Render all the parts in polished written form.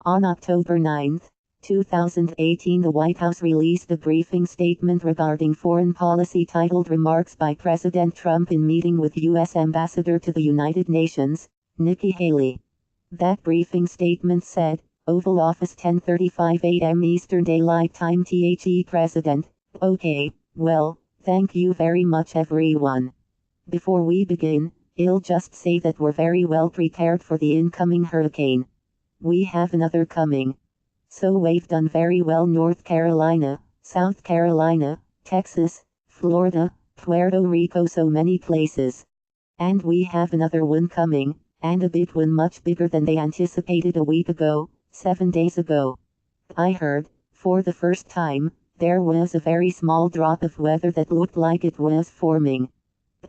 On October 9, 2018, the White House released a briefing statement regarding foreign policy titled Remarks by President Trump in Meeting with U.S. Ambassador to the United Nations, Nikki Haley. That briefing statement said, Oval Office 10:35 a.m. Eastern Daylight Time. The President: Okay, well, thank you very much everyone. Before we begin, I'll just say that we're very well prepared for the incoming hurricane. We have another coming. So we've done very well North Carolina, South Carolina, Texas, Florida, Puerto Rico, so many places. And we have another one coming, and a big one much bigger than they anticipated a week ago, 7 days ago. I heard, for the first time, there was a very small drop of weather that looked like it was forming.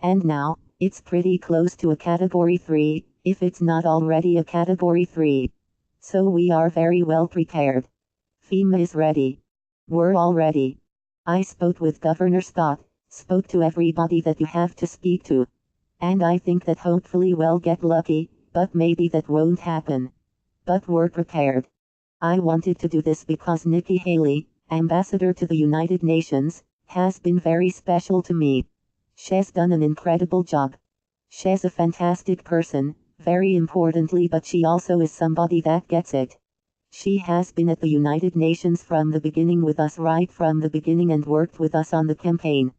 And now, it's pretty close to a Category 3, if it's not already a Category 3. So we are very well prepared. FEMA is ready. We're all ready. I spoke with Governor Scott, spoke to everybody that you have to speak to. And I think that hopefully we'll get lucky, but maybe that won't happen. But we're prepared. I wanted to do this because Nikki Haley, Ambassador to the United Nations, has been very special to me. She's done an incredible job. She's a fantastic person, very importantly, but she also is somebody that gets it. She has been at the United Nations from the beginning with us, right from the beginning, and worked with us on the campaign.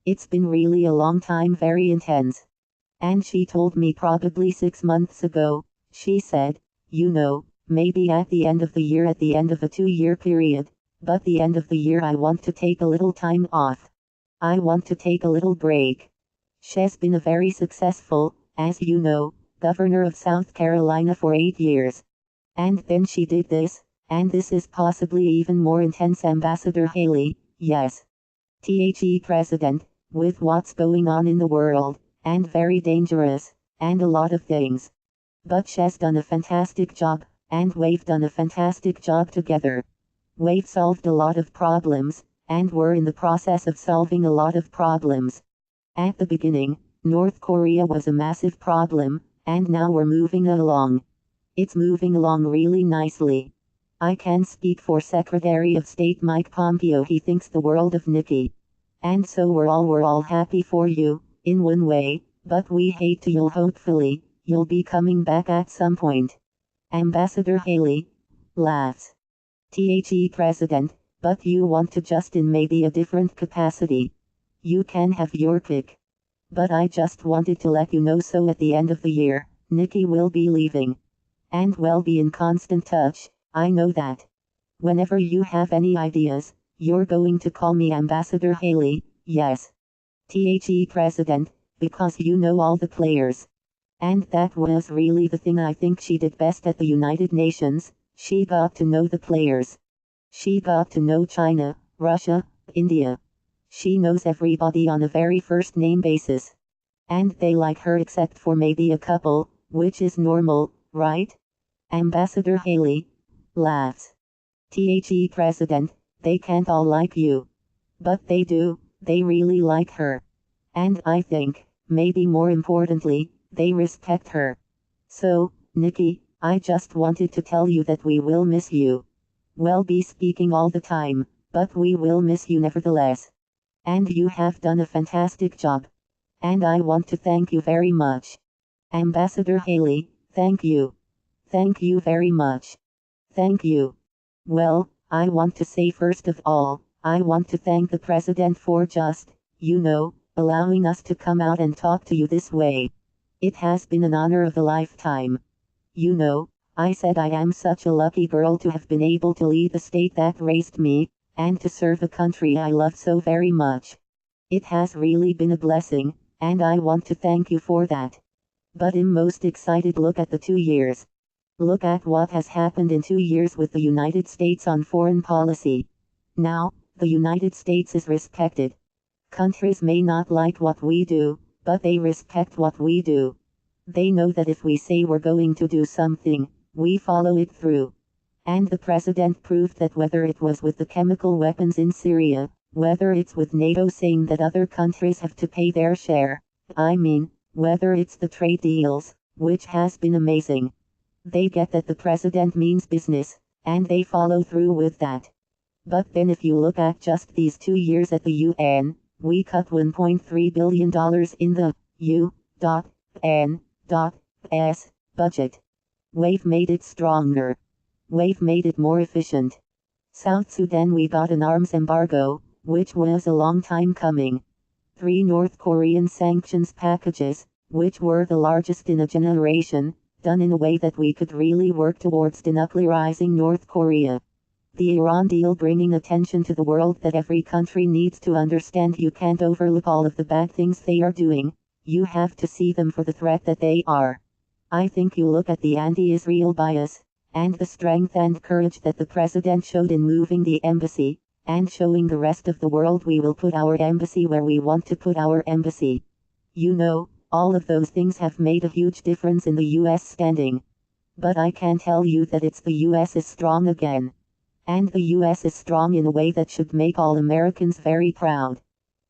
It's been really a long time, very intense. And she told me probably 6 months ago, she said, you know, maybe at the end of the year, at the end of a 2-year period, but the end of the year I want to take a little time off. I want to take a little break. She's been a very successful, as you know, Governor of South Carolina for 8 years. And then she did this, and this is possibly even more intense. Ambassador Haley, yes. The President, with what's going on in the world, and very dangerous, and a lot of things. But she's done a fantastic job, and we've done a fantastic job together. We've solved a lot of problems, and we're in the process of solving a lot of problems. At the beginning, North Korea was a massive problem, and now we're moving along. It's moving along really nicely. I can speak for Secretary of State Mike Pompeo. He thinks the world of Nikki. And so we're all happy for you, in one way, but we hate to. Hopefully, you'll be coming back at some point. Ambassador Haley laughs. The President, but you want to just in maybe a different capacity. You can have your pick. But I just wanted to let you know, so at the end of the year, Nikki will be leaving. And we'll be in constant touch, I know that. Whenever you have any ideas, you're going to call me Ambassador Haley, yes. The President, because you know all the players. And that was really the thing I think she did best at the United Nations. She got to know the players. She got to know China, Russia, India. She knows everybody on a very first name basis. And they like her except for maybe a couple, which is normal, right? Ambassador Haley laughs. The President, they can't all like you. But they do, they really like her. And I think, maybe more importantly, they respect her. So, Nikki, I just wanted to tell you that we will miss you. We'll be speaking all the time, but we will miss you nevertheless. And you have done a fantastic job. And I want to thank you very much. Ambassador Haley, thank you. Thank you very much. Thank you. Well, I want to say first of all, I want to thank the President for just, you know, allowing us to come out and talk to you this way. It has been an honor of a lifetime. You know, I said I am such a lucky girl to have been able to lead the state that raised me, and to serve a country I love so very much. It has really been a blessing, and I want to thank you for that. But I'm most excited. Look at the 2 years. Look at what has happened in 2 years with the United States on foreign policy. Now, the United States is respected. Countries may not like what we do, but they respect what we do. They know that if we say we're going to do something, we follow it through. And the President proved that, whether it was with the chemical weapons in Syria, whether it's with NATO saying that other countries have to pay their share, I mean, whether it's the trade deals, which has been amazing. They get that the president means business, and they follow through with that. But then if you look at just these 2 years at the UN, we cut $1.3 billion in the U.N.S. budget. We've made it stronger. We've made it more efficient. South Sudan, we got an arms embargo, which was a long time coming. 3 North Korean sanctions packages, which were the largest in a generation, done in a way that we could really work towards denuclearizing North Korea. The Iran deal, bringing attention to the world that every country needs to understand you can't overlook all of the bad things they are doing, you have to see them for the threat that they are. I think you look at the anti-Israel bias, and the strength and courage that the president showed in moving the embassy, and showing the rest of the world we will put our embassy where we want to put our embassy. You know, all of those things have made a huge difference in the US standing. But I can tell you that it's the US is strong again. And the US is strong in a way that should make all Americans very proud.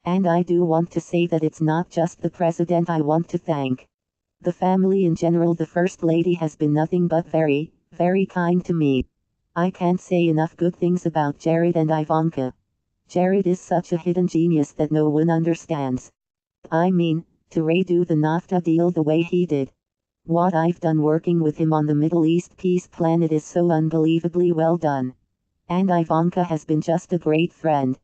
And I do want to say that it's not just the president I want to thank. The family in general, the First Lady has been nothing but very, very kind to me. I can't say enough good things about Jared and Ivanka. Jared is such a hidden genius that no one understands. I mean, to redo the NAFTA deal the way he did. What I've done working with him on the Middle East peace plan, it is so unbelievably well done. And Ivanka has been just a great friend.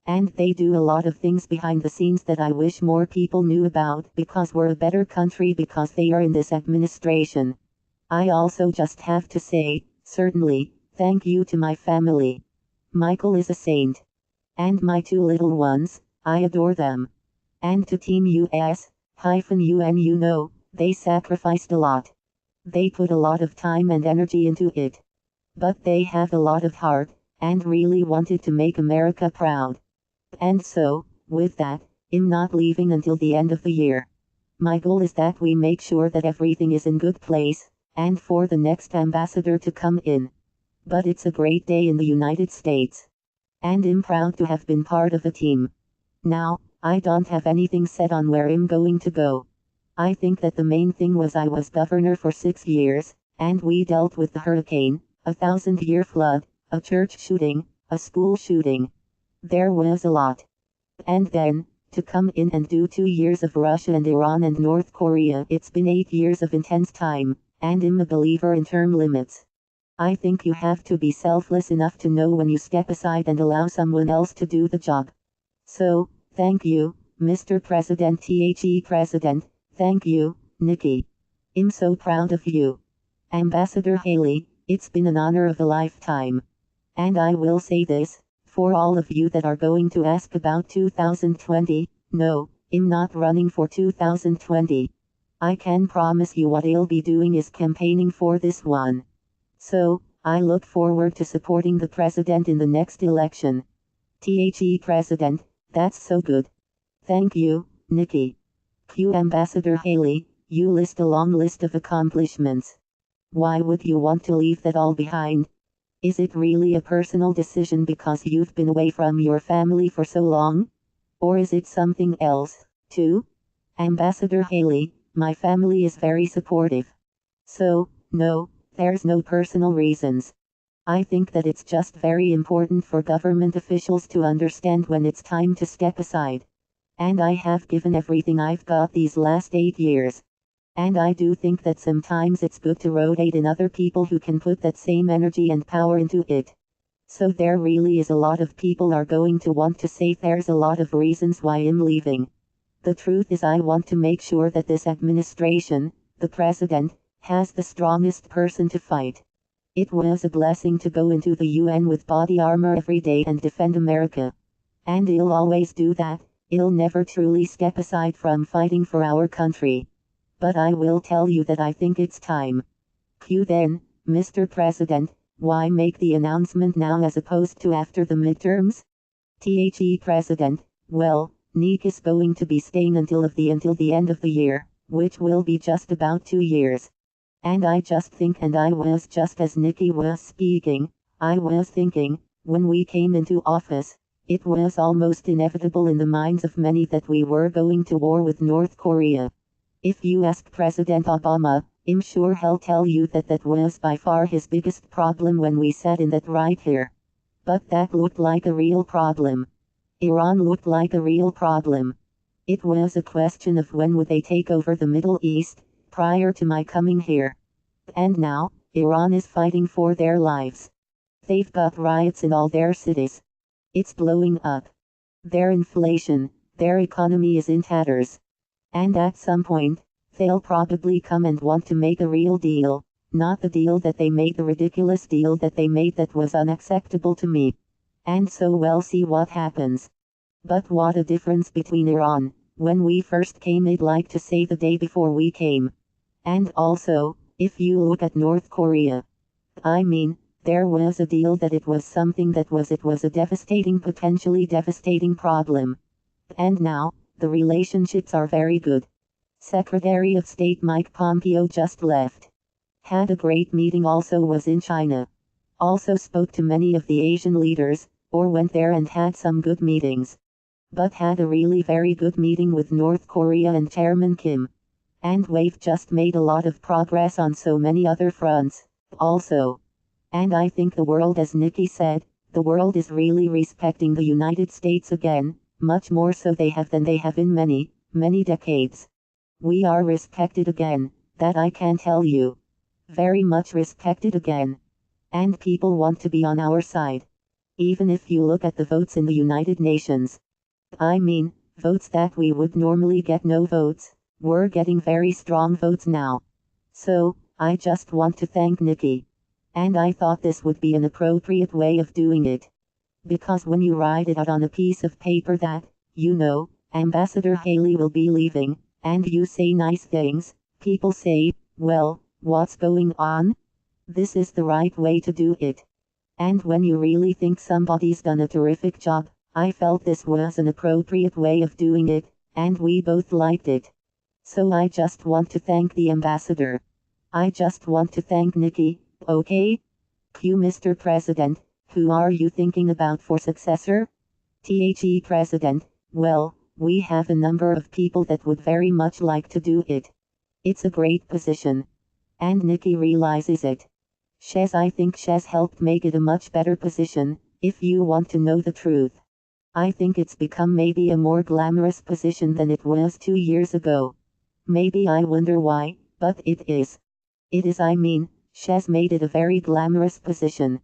And they do a lot of things behind the scenes that I wish more people knew about, because we're a better country because they are in this administration. I also just have to say, certainly, thank you to my family. Michael is a saint. And my 2 little ones, I adore them. And to Team US-UN, you know, they sacrificed a lot. They put a lot of time and energy into it. But they have a lot of heart, and really wanted to make America proud. And so, with that, I'm not leaving until the end of the year. My goal is that we make sure that everything is in good place, and for the next ambassador to come in. But it's a great day in the United States. And I'm proud to have been part of a team. Now, I don't have anything set on where I'm going to go. I think that the main thing was I was governor for 6 years, and we dealt with the hurricane, a 1,000-year flood, a church shooting, a school shooting. There was a lot. And then, to come in and do 2 years of Russia and Iran and North Korea, it's been 8 years of intense time, and I'm a believer in term limits. I think you have to be selfless enough to know when you step aside and allow someone else to do the job. So, thank you, Mr. President, President, thank you, Nikki. I'm so proud of you. Ambassador Haley, it's been an honor of a lifetime. And I will say this, for all of you that are going to ask about 2020, no, I'm not running for 2020. I can promise you what I'll be doing is campaigning for this one. So, I look forward to supporting the president in the next election. President, that's so good. Thank you, Nikki. Q Ambassador Haley, you list a long list of accomplishments. Why would you want to leave that all behind? Is it really a personal decision because you've been away from your family for so long? Or is it something else, too? Ambassador Haley, my family is very supportive. So, no, there's no personal reasons. I think that it's just very important for government officials to understand when it's time to step aside. And I have given everything I've got these last 8 years. And I do think that sometimes it's good to rotate in other people who can put that same energy and power into it. So there really is a lot of people are going to want to say there's a lot of reasons why I'm leaving. The truth is I want to make sure that this administration, the president, has the strongest person to fight. It was a blessing to go into the UN with body armor every day and defend America. And I'll always do that. I'll never truly step aside from fighting for our country. But I will tell you that I think it's time. Q then, Mr. President, why make the announcement now as opposed to after the midterms? President, well, Nick is going to be staying until the end of the year, which will be just about 2 years. And I just think, and I was just as Nikki was speaking, I was thinking, when we came into office, it was almost inevitable in the minds of many that we were going to war with North Korea. If you ask President Obama, I'm sure he'll tell you that that was by far his biggest problem when we sat in that right here. But that looked like a real problem. Iran looked like a real problem. It was a question of when would they take over the Middle East, prior to my coming here. And now, Iran is fighting for their lives. They've got riots in all their cities. It's blowing up. Their inflation, their economy is in tatters. And at some point, they'll probably come and want to make a real deal, not the deal that they made, the ridiculous deal that they made that was unacceptable to me. And so we'll see what happens. But what a difference between Iran, when we first came, I'd like to say the day before we came. And also, if you look at North Korea. I mean, there was a deal that it was something that was a devastating, potentially devastating problem. And now, the relationships are very good. Secretary of State Mike Pompeo just left. Had a great meeting, also was in China. Also spoke to many of the Asian leaders, or went there and had some good meetings. But had a really very good meeting with North Korea and Chairman Kim. And we've just made a lot of progress on so many other fronts, also. And I think the world, as Nikki said, the world is really respecting the United States again, much more so than they have in many, many decades. We are respected again, that I can tell you. Very much respected again. And people want to be on our side. Even if you look at the votes in the United Nations. I mean, votes that we would normally get no votes, we're getting very strong votes now. So, I just want to thank Nikki. And I thought this would be an appropriate way of doing it. Because when you write it out on a piece of paper that, you know, Ambassador Haley will be leaving, and you say nice things, people say, well, what's going on? This is the right way to do it. And when you really think somebody's done a terrific job, I felt this was an appropriate way of doing it, and we both liked it. So I just want to thank the ambassador. I just want to thank Nikki, okay? Q Mr. President, who are you thinking about for successor? The President, well, we have a number of people that would very much like to do it. It's a great position. And Nikki realizes it. I think she's helped make it a much better position, if you want to know the truth. I think it's become maybe a more glamorous position than it was 2 years ago. Maybe I wonder why, but it is. It is, I mean, she's made it a very glamorous position.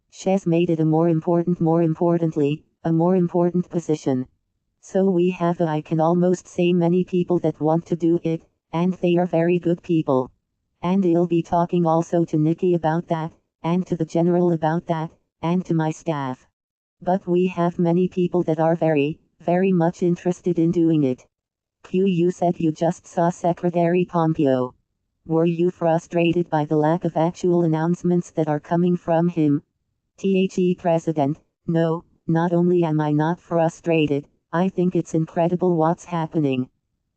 She's made it a more importantly, a more important position. So we have, I can almost say, many people that want to do it, and they are very good people. And I'll be talking also to Nikki about that, and to the general about that, and to my staff. But we have many people that are very, very much interested in doing it. Q, you said you just saw Secretary Pompeo. Were you frustrated by the lack of actual announcements that are coming from him? The President, no, not only am I not frustrated, I think it's incredible what's happening.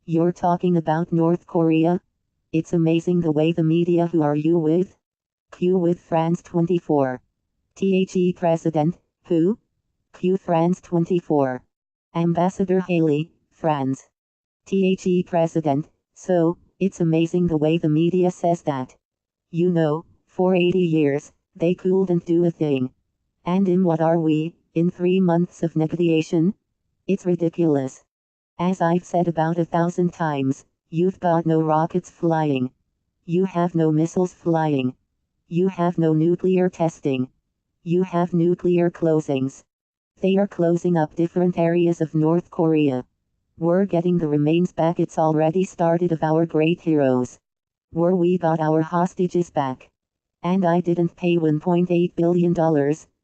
You're talking about North Korea? It's amazing the way the media. Who are you with? Q, with France 24. The President, who? Q, France 24. Ambassador Haley, France. The President, so, it's amazing the way the media says that. You know, for 80 years, they couldn't do a thing. And in what are we, in 3 months of negotiation? It's ridiculous. As I've said about 1,000 times, you've got no rockets flying. You have no missiles flying. You have no nuclear testing. You have nuclear closings. They are closing up different areas of North Korea. We're getting the remains back. It's already started of our great heroes. We got our hostages back. And I didn't pay $1.8 billion,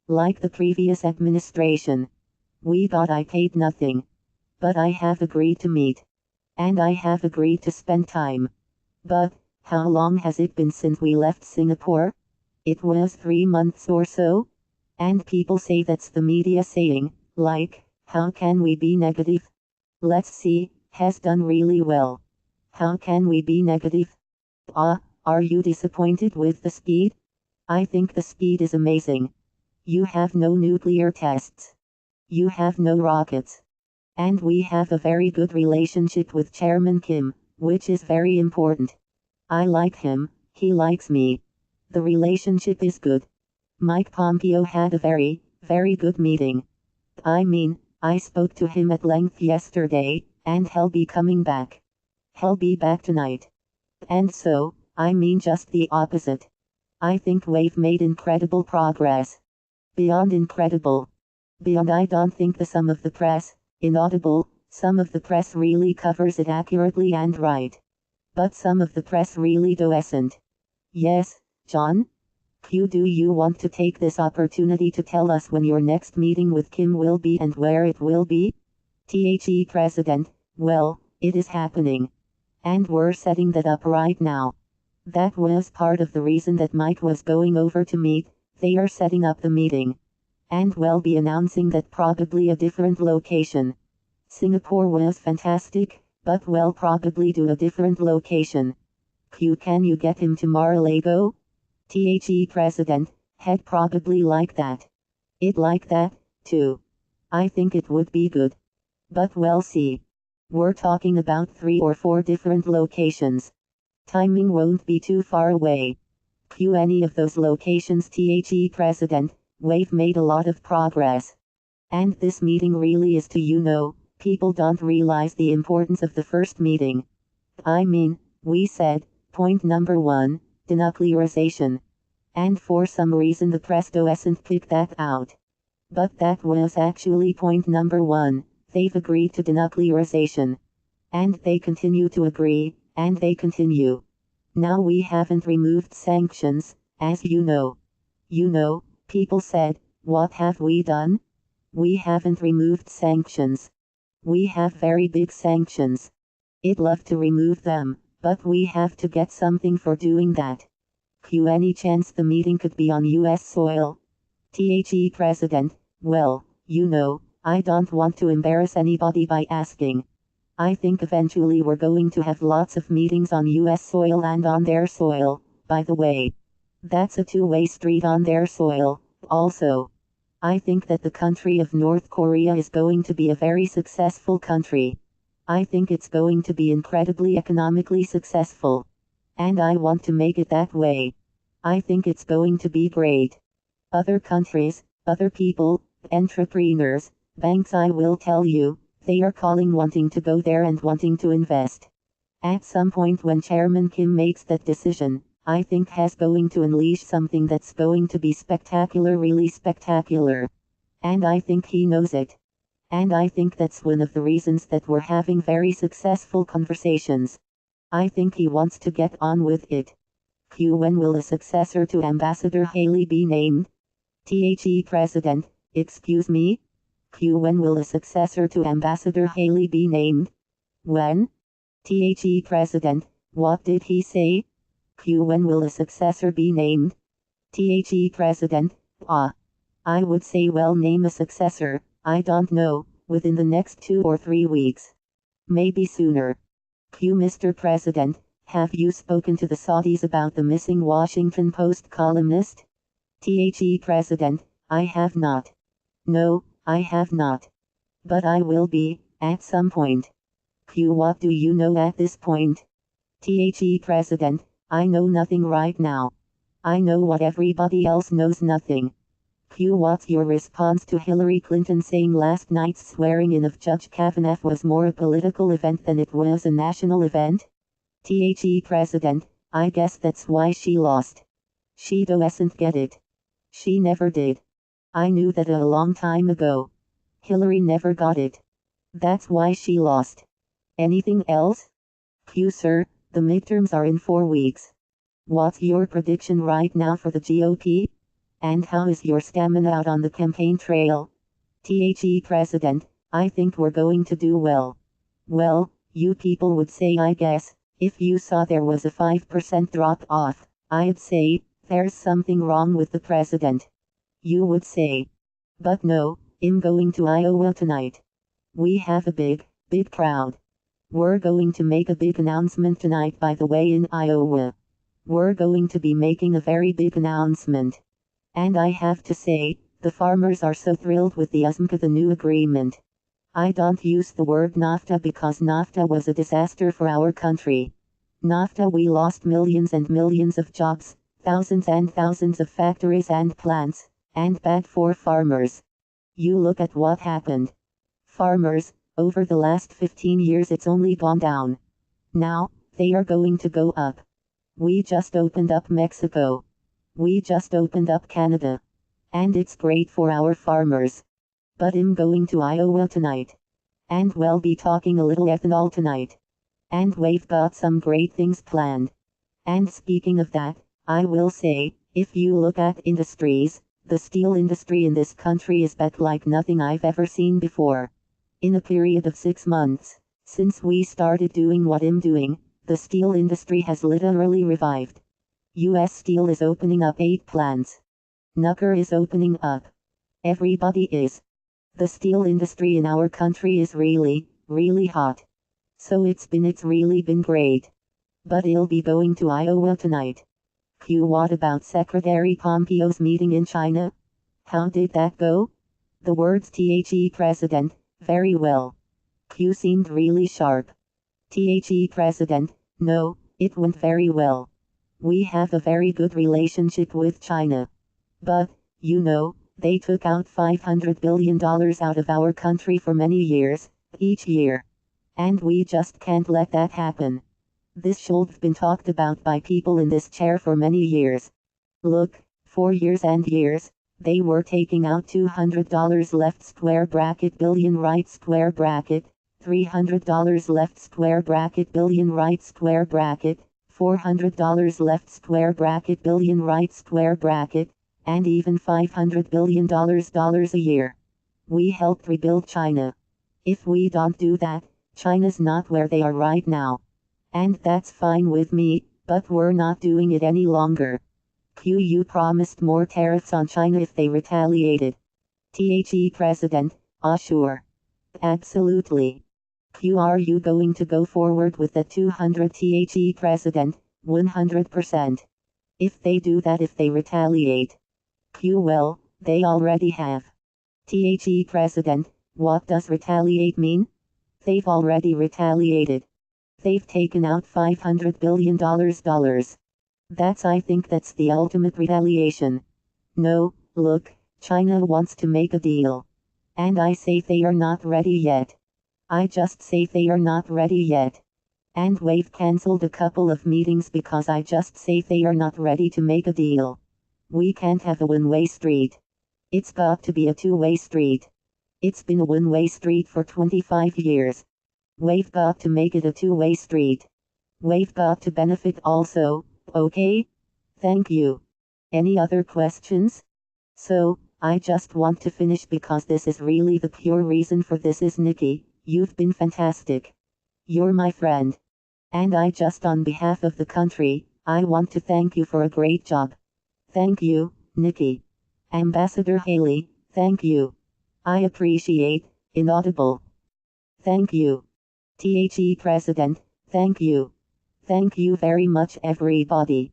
like the previous administration. I paid nothing. But I have agreed to meet. And I have agreed to spend time. But, how long has it been since we left Singapore? It was 3 months or so? And people say that's the media saying, like, how can we be negative? Let's see, has done really well. How can we be negative? Are you disappointed with the speed? I think the speed is amazing. You have no nuclear tests. You have no rockets. And we have a very good relationship with Chairman Kim, which is very important. I like him, he likes me. The relationship is good. Mike Pompeo had a very, very good meeting. I mean, I spoke to him at length yesterday, and he'll be coming back. He'll be back tonight. And so, I mean just the opposite. I think we've made incredible progress. Beyond incredible. Beyond I don't think the sum of the press, inaudible, some of the press really covers it accurately and right. But some of the press really doesn't. Yes, John? Q, do you want to take this opportunity to tell us when your next meeting with Kim will be and where it will be? The President, well, it is happening. And we're setting that up right now. That was part of the reason that Mike was going over to meet. They are setting up the meeting. And we'll be announcing that probably a different location. Singapore was fantastic, but we'll probably do a different location. Q, can you get him to Mar-a-Lago? The President, he'd probably like that. It like that, too. I think it would be good. But we'll see. We're talking about 3 or 4 different locations. Timing won't be too far away. Q, any of those locations, The President, we've made a lot of progress. And this meeting really is to people don't realize the importance of the first meeting. I mean, we said, point number 1, denuclearization. And for some reason the press doesn't pick that out. But that was actually point number 1, they've agreed to denuclearization. And they continue to agree, and they continue. Now we haven't removed sanctions, as you know. People said, what have we done? We haven't removed sanctions. We have very big sanctions. I'd love to remove them, but we have to get something for doing that. Q, any chance the meeting could be on US soil? The President, well, I don't want to embarrass anybody by asking. I think eventually we're going to have lots of meetings on US soil and on their soil, by the way. That's a two-way street on their soil, also. I think that the country of North Korea is going to be a very successful country. I think it's going to be incredibly economically successful. And I want to make it that way. I think it's going to be great. Other countries, other people, entrepreneurs, banks, I will tell you, they are calling wanting to go there and wanting to invest. At some point when Chairman Kim makes that decision, I think he's going to unleash something that's going to be spectacular, really spectacular. And I think he knows it. And I think that's one of the reasons that we're having very successful conversations. I think he wants to get on with it. Q, when will a successor to Ambassador Haley be named? The President, excuse me? Q, when will a successor to Ambassador Haley be named? When? The President, what did he say? Q, when will a successor be named? The President, I would say well, name a successor, I don't know, within the next 2 or 3 weeks. Maybe sooner. Q, Mr. President, have you spoken to the Saudis about the missing Washington Post columnist? The President, I have not. No, I have not. But I will be, at some point. Q, what do you know at this point? The President, I know nothing right now. I know what everybody else knows, nothing. Q, what's your response to Hillary Clinton saying last night's swearing-in of Judge Kavanaugh was more a political event than it was a national event? The President, I guess that's why she lost. She doesn't get it. She never did. I knew that a long time ago. Hillary never got it. That's why she lost. Anything else? Q, sir, the midterms are in 4 weeks. What's your prediction right now for the GOP? And how is your stamina out on the campaign trail? The President, I think we're going to do well. Well, you people would say, I guess, if you saw there was a 5% drop off, I'd say, there's something wrong with the president. You would say. But no, I'm going to Iowa tonight. We have a big crowd. We're going to make a big announcement tonight, by the way, in Iowa. We're going to be making a very big announcement. And I have to say, the farmers are so thrilled with the USMCA, the new agreement. I don't use the word NAFTA because NAFTA was a disaster for our country. NAFTA we lost millions and millions of jobs, thousands and thousands of factories and plants, and bad for farmers. You look at what happened. Farmers, over the last 15 years it's only gone down. Now, they are going to go up. We just opened up Mexico. We just opened up Canada. And it's great for our farmers. But I'm going to Iowa tonight. And we'll be talking a little ethanol tonight. And we've got some great things planned. And speaking of that, I will say, if you look at industries, the steel industry in this country is back like nothing I've ever seen before. In a period of 6 months, since we started doing what I'm doing, the steel industry has literally revived. US Steel is opening up 8 plants. Nuclear is opening up. Everybody is. The steel industry in our country is really, really hot. So it's really been great. But I'll be going to Iowa tonight. Q, what about Secretary Pompeo's meeting in China? How did that go? The words THE President, very well. Q seemed really sharp. THE President, no, it went very well. We have a very good relationship with China. But, you know, they took out $500 billion out of our country for many years, each year. And we just can't let that happen. This should have been talked about by people in this chair for many years. Look, for years and years, they were taking out $200 left square bracket billion right square bracket, $300 left square bracket billion right square bracket, $400 left square bracket billion right square bracket, and even $500 billion a year. We helped rebuild China. If we don't do that, China's not where they are right now. And that's fine with me, but we're not doing it any longer. You promised more tariffs on China if they retaliated. THE President, sure. Absolutely. Are you going to go forward with the 200 THE President, 100%? If they do that, if they retaliate. Well, they already have. THE President, what does retaliate mean? They've already retaliated. They've taken out $500 billion. I think that's the ultimate retaliation. No, look, China wants to make a deal. And I say they are not ready yet. I just say they are not ready yet. And we've cancelled a couple of meetings because I just say they are not ready to make a deal. We can't have a one-way street. It's got to be a two-way street. It's been a one-way street for 25 years. We've got to make it a two-way street. We've got to benefit also, okay? Thank you. Any other questions? So, I just want to finish because this is really the pure reason for this is Nikki, you've been fantastic. You're my friend. And I just on behalf of the country, I want to thank you for a great job. Thank you, Nikki. Ambassador Haley, thank you. I appreciate, inaudible. Thank you. THE President, thank you. Thank you very much everybody.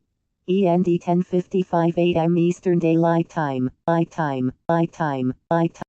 END 10:55 AM Eastern Daylight Time.